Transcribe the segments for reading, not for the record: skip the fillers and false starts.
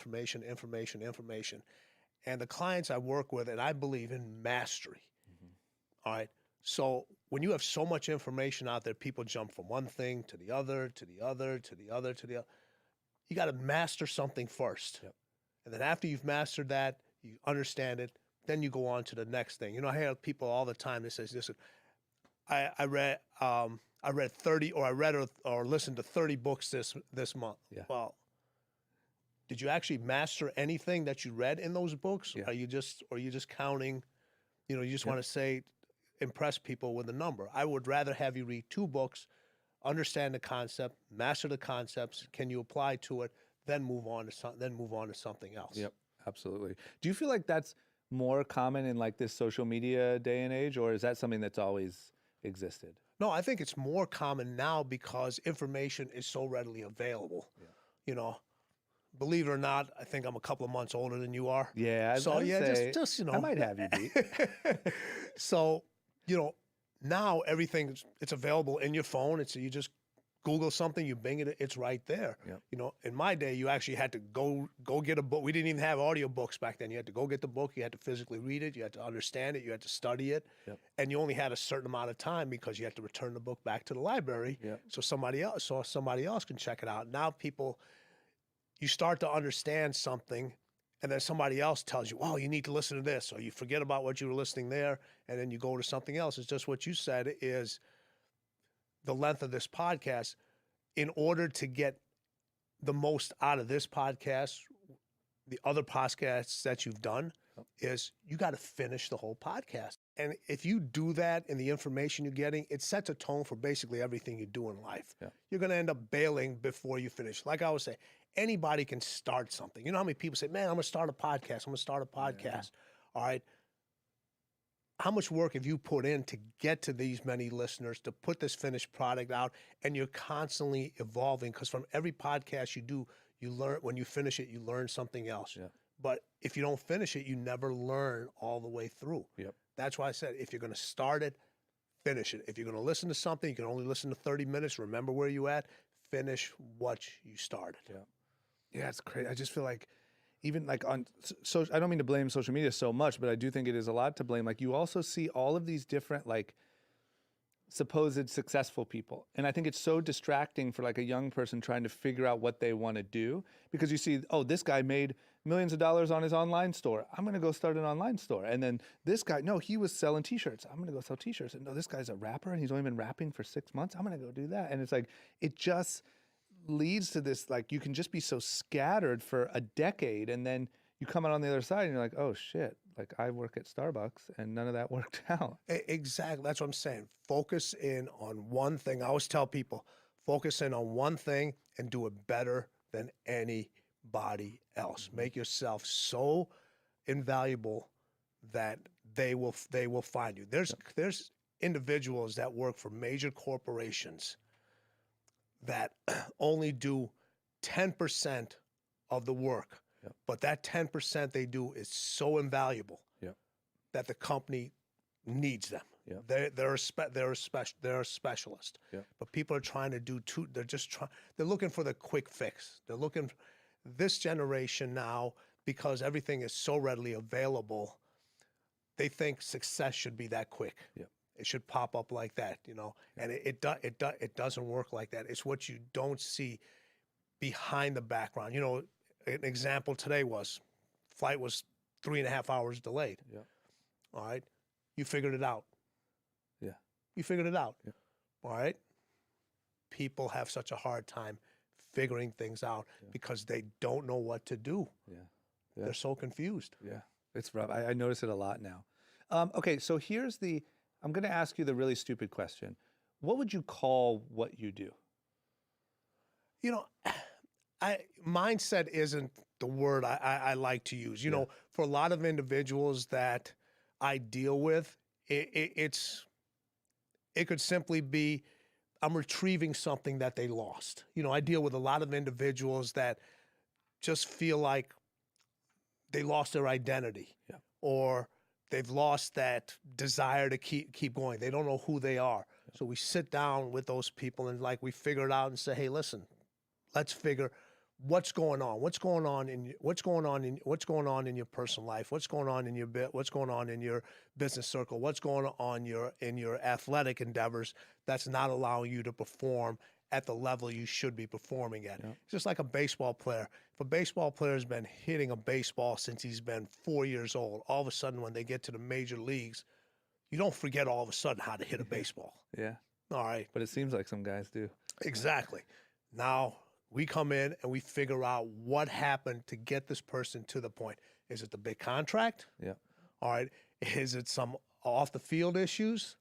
information, information, information. And the clients I work with, and I believe in mastery. All right. So when you have so much information out there, people jump from one thing to the other, to the other, to the other, to the other. You got to master something first. Yep. And then after you've mastered that, you understand it, then you go on to the next thing. You know, I hear people all the time that says, listen, I read 30 or listened to 30 books this month. Yeah. Well, did you actually master anything that you read in those books? Yeah. Are you just counting, you just want to say, impress people with a number? I would rather have you read 2 books, understand the concept, master the concepts, can you apply to it, then move on to something else. Yep, absolutely. Do you feel like that's more common in like this social media day and age, or is that something that's always existed? No, I think it's more common now because information is so readily available. Yeah. Believe it or not, I think I'm a couple of months older than you are. Yeah. So say, just I might have you beat. So, now everything it's available in your phone. You just Google something, you bing it, it's right there. Yep. In my day, you actually had to go get a book. We didn't even have audio books back then. You had to go get the book. You had to physically read it. You had to understand it. You had to study it. Yep. And you only had a certain amount of time because you had to return the book back to the library. Yep. So somebody else can check it out. Now you start to understand something, and then somebody else tells you, "Oh, you need to listen to this," or you forget about what you were listening there, and then you go to something else. It's just what you said is the length of this podcast. In order to get the most out of this podcast, the other podcasts that you've done, is you got to finish the whole podcast. And if you do that in the information you're getting, it sets a tone for basically everything you do in life. Yeah. You're going to end up bailing before you finish. Like I always say, anybody can start something. You know how many people say, man, I'm going to start a podcast. I'm going to start a podcast. Yeah. All right. How much work have you put in to get to these many listeners, to put this finished product out? And you're constantly evolving, because from every podcast you do, you learn. When you finish it, you learn something else. Yeah. But if you don't finish it, you never learn all the way through. Yep. That's why I said, if you're going to start it, finish it. If you're going to listen to something, you can only listen to 30 minutes. Remember where you at. Finish what you started. Yeah. Yeah, it's crazy. I just feel like even like on I don't mean to blame social media so much, but I do think it is a lot to blame. Like you also see all of these different like supposed successful people. And I think it's so distracting for like a young person trying to figure out what they want to do, because you see, oh, this guy made millions of dollars on his online store. I'm going to go start an online store. And then this guy, no, he was selling t-shirts. I'm going to go sell t-shirts. And no, this guy's a rapper and he's only been rapping for 6 months. I'm going to go do that. And it's like, it just leads to this, like, you can just be so scattered for a decade. And then you come out on the other side and you're like, oh shit, like I work at Starbucks and none of that worked out. Exactly. That's what I'm saying. Focus in on one thing. I always tell people, focus in on one thing and do it better than anybody else. Mm-hmm. Make yourself so invaluable that they will find you. There's individuals that work for major corporations that only do 10% of the work. Yep. But that 10% they do is so invaluable that the company needs them. Yep. They're a specialist. Yep. But people are trying to do they're looking for the quick fix. They're looking, this generation now, because everything is so readily available, they think success should be that quick. Yep. It should pop up like that, and it doesn't work like that. It's what you don't see behind the background. An example today flight was 3.5 hours delayed. Yeah. All right. You figured it out. Yeah. You figured it out. Yeah. All right. People have such a hard time figuring things out because they don't know what to do. Yeah. They're so confused. Yeah. It's rough. I notice it a lot now. Okay. So I'm going to ask you the really stupid question. What would you call what you do? Mindset isn't the word I like to use. For a lot of individuals that I deal with, it could simply be, I'm retrieving something that they lost. I deal with a lot of individuals that just feel like they lost their identity, or they've lost that desire to keep going. They don't know who they are. Yeah. So we sit down with those people and we figure it out and say, hey, listen, let's figure what's going on, what's going on in your personal life, what's going on in your what's going on in your business circle, what's going on in your athletic endeavors that's not allowing you to perform at the level you should be performing at. Yep. It's just like a baseball player. If a baseball player has been hitting a baseball since he's been 4 years old, all of a sudden when they get to the major leagues, you don't forget all of a sudden how to hit a baseball. Yeah. All right. But it seems like some guys do. Exactly. Now we come in and we figure out what happened to get this person to the point. Is it the big contract? Yeah. All right. Is it some off the field issues?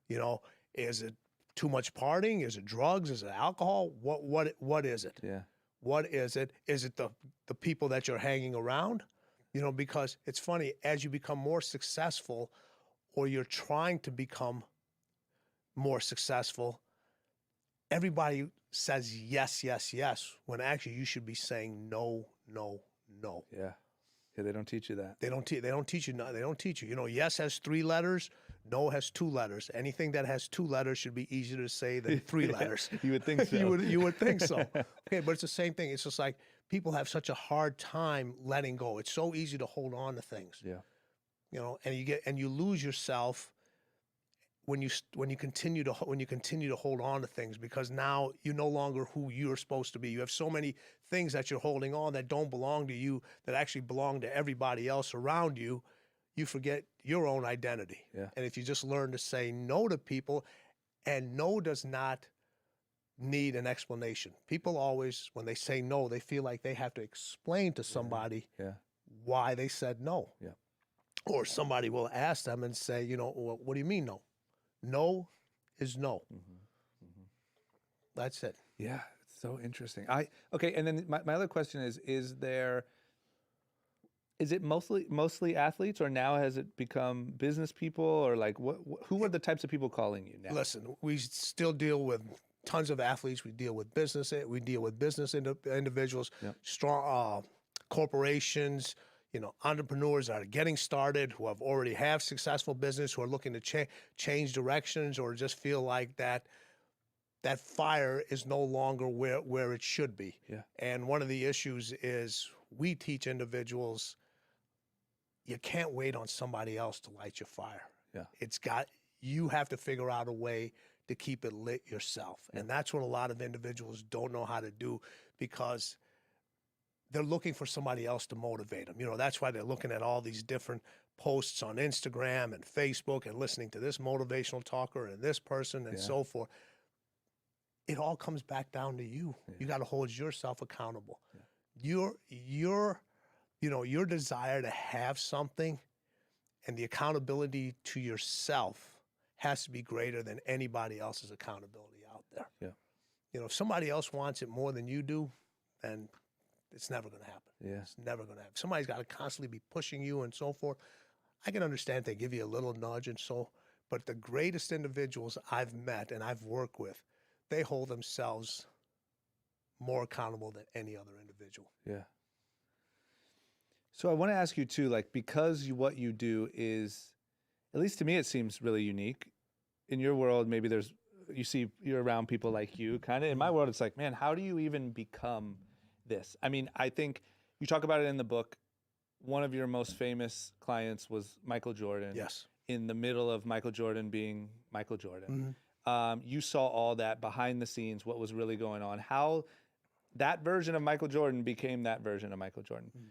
You know, is it too much partying? Is it drugs? Is it alcohol? What is it? Yeah. What is it? Is it the people that you're hanging around? You know, because it's funny, as you become more successful or you're trying to become more successful, everybody says yes, yes, yes, when actually you should be saying no, no, no. Yeah. Yeah, they don't teach you that. They don't teach you. No, they don't teach you. You know, yes has 3 letters. No has 2 letters. Anything that has 2 letters should be easier to say than 3 letters. You would think so. you would think so. Okay, but it's the same thing. It's just like people have such a hard time letting go. It's so easy to hold on to things. Yeah. You know, and you lose yourself when you continue to hold on to things, because now you're no longer who you're supposed to be. You have so many things that you're holding on that don't belong to you, that actually belong to everybody else around you. You forget your own identity. Yeah. And if you just learn to say no to people, and no does not need an explanation. People always, when they say no, they feel like they have to explain to somebody Yeah. why they said no. Yeah. Or somebody will ask them and say, you know, well, what do you mean no? No is no. Mm-hmm. That's it. Yeah, it's so interesting. Okay, and then my other question is it mostly athletes, or now has it become business people, or like who are the types of people calling you now? Listen, we still deal with tons of athletes. We deal with business individuals, Yep. strong corporations, you know, entrepreneurs that are getting started, who already have successful business, who are looking to change directions, or just feel like that fire is no longer where it should be. Yeah. And one of the issues is we teach individuals, you can't wait on somebody else to light your fire. Yeah. You have to figure out a way to keep it lit yourself. Yeah. And that's what a lot of individuals don't know how to do, because they're looking for somebody else to motivate them. You know, that's why they're looking at all these different posts on Instagram and Facebook and listening to this motivational talker and this person and Yeah. so forth. It all comes back down to you. Yeah. You got to hold yourself accountable. Yeah. Your desire to have something and the accountability to yourself has to be greater than anybody else's accountability out there. Yeah. You know, if somebody else wants it more than you do, then it's never going to happen. Yeah. It's never going to happen. Somebody's got to constantly be pushing you and so forth. I can understand they give you a little nudge and so, but the greatest individuals I've met and I've worked with, they hold themselves more accountable than any other individual. Yeah. So I want to ask you too, like, because what you do is, at least to me, it seems really unique. In your world, maybe you're around people like you. Kind of in my world, it's like, man, how do you even become this? I mean, I think you talk about it in the book. One of your most famous clients was Michael Jordan. Yes. In the middle of Michael Jordan being Michael Jordan. Mm-hmm. You saw all that behind the scenes, what was really going on, how that version of Michael Jordan became that version of Michael Jordan. Mm.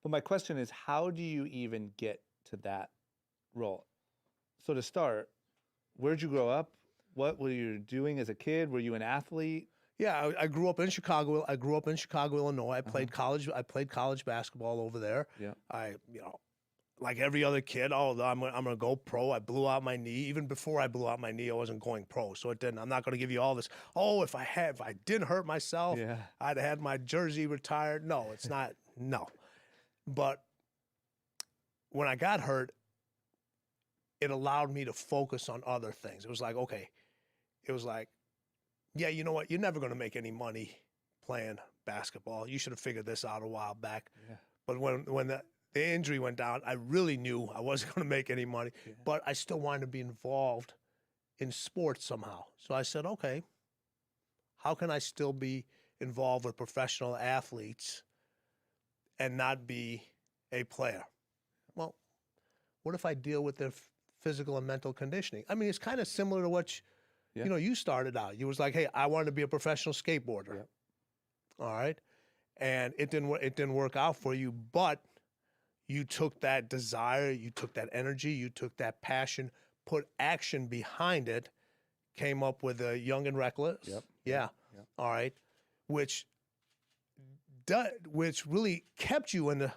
But my question is, how do you even get to that role? So to start, where'd you grow up? What were you doing as a kid? Were you an athlete? Yeah, I grew up in Chicago. I grew up in Chicago, Illinois. I played college basketball over there. Yeah. Like every other kid, I'm gonna go pro. I blew out my knee. Even before I blew out my knee, I wasn't going pro. So it didn't. I'm not gonna give you all this. Oh, if I didn't hurt myself, Yeah. I'd have had my jersey retired. No, it's not. No. But when I got hurt, it allowed me to focus on other things. It was like, okay, yeah, you know what? You're never going to make any money playing basketball. You should have figured this out a while back. Yeah. But when the injury went down, I really knew I wasn't going to make any money. Yeah. But I still wanted to be involved in sports somehow. So I said, okay, how can I still be involved with professional athletes and not be a player? Well, what if I deal with their physical and mental conditioning? I mean, it's kind of similar to what you started out. You was like, hey, I wanted to be a professional skateboarder. Yep. All right. And it didn't work out for you, but you took that desire, you took that energy, you took that passion, put action behind it, came up with a Young and Reckless. Yep. Yeah. Yep. All right. Which really kept you in the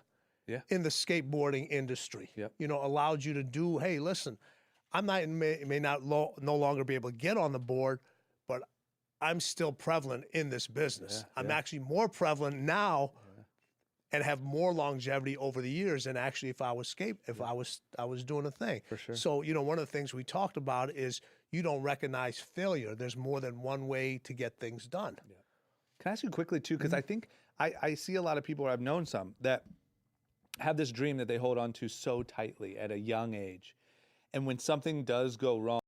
skateboarding industry. Yep. Allowed you to do, hey, listen, I may not no longer be able to get on the board, but I'm still prevalent in this business. I'm actually more prevalent now and have more longevity over the years than actually if I was I was doing a thing. For sure. So, one of the things we talked about is you don't recognize failure. There's more than one way to get things done. Yeah. Can I ask you quickly too? Because I think I see a lot of people, or I've known some, that have this dream that they hold on to so tightly at a young age. And when something does go wrong,